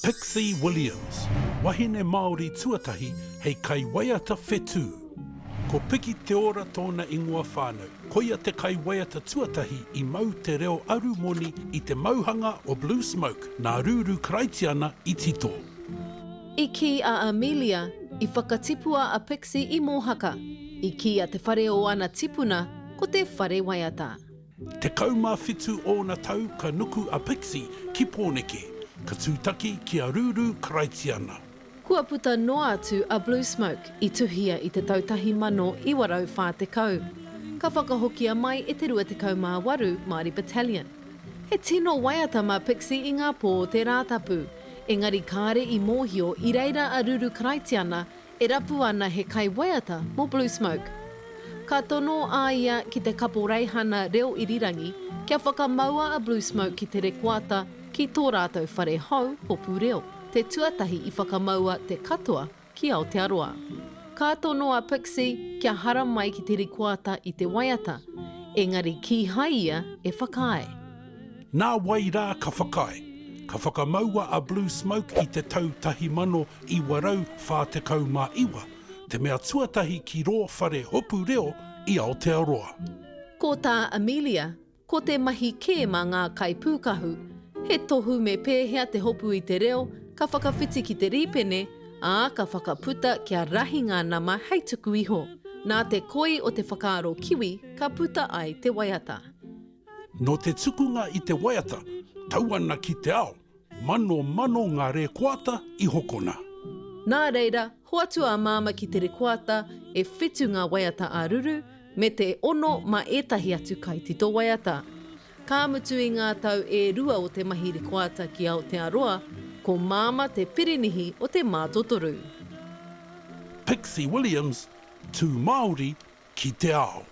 Pixie Williams, wahine Māori tuatahi hei kai waiata whetū. Ko piki te ora tōna ingoa whānau. Koia te kai waiata tuatahi I mau te reo aru moni I te mauhanga o Blue Smoke, nā rūru karaitiana I tito. I ki a Amelia, I whakatipua a Pixie I mōhaka. I ki a te whare o ana tipuna, ko te whare waiata. Te kaumāwhitu o na tau ka nuku a Pixie ki pōneke, ka tūtaki ki a rūru karaitiana. Kua puta noa atu a Blue Smoke I tuhia I te tautahi mano I warau whātekau. Ka whakahokia mai e te 28 Māori Battalion. He tino waiata ma Pixie I ngā pō o te rātapu. Engari kāre I mōhio I reira a rūru karaitiana e rapu ana he kai waiata mo Blue Smoke. Ka tono a ia ki te kapo reihana reo irirangi kia whakamaua a Blue Smoke ki te rekoata ki tō rātou whare hau hopu reo. Te tuatahi I whakamaua te katoa ki Aotearoa. Ka tono a Pixie kia hara mai ki te rekoata I te waiata, engari ki hai ia e whakae. Nā wai rā ka whakae. Ka whakamaua a Blue Smoke I te tautahi mano I warau whātekau mā iwa, te mea tuatahi ki rō whare hopu reo I Aotearoa. Ko tā Amelia, ko te mahi kē mā ngā kai pūkahu, he tohu me pēhea te hopu I te reo, ka whakawhiti ki te rīpene, ā ka whakaputa kia rahi ngā nama hei tuku iho. Nā te koi o te whakaaro kiwi, ka puta ai te waiata. No te tukunga I te waiata, tauana ki te ao, mano ngā rekoata I hokona. Nā reira, hoatu a māma ki te rekoata e whitu ngā waiata a ruru, me te ono ma etahi atu kai tito waiata. Ka mutu I ngā tau e rua o te mahi rekoata ki Aotearoa, ko māma te pirinihi o te mātotoru. Pixie Williams, tū Māori ki te ao.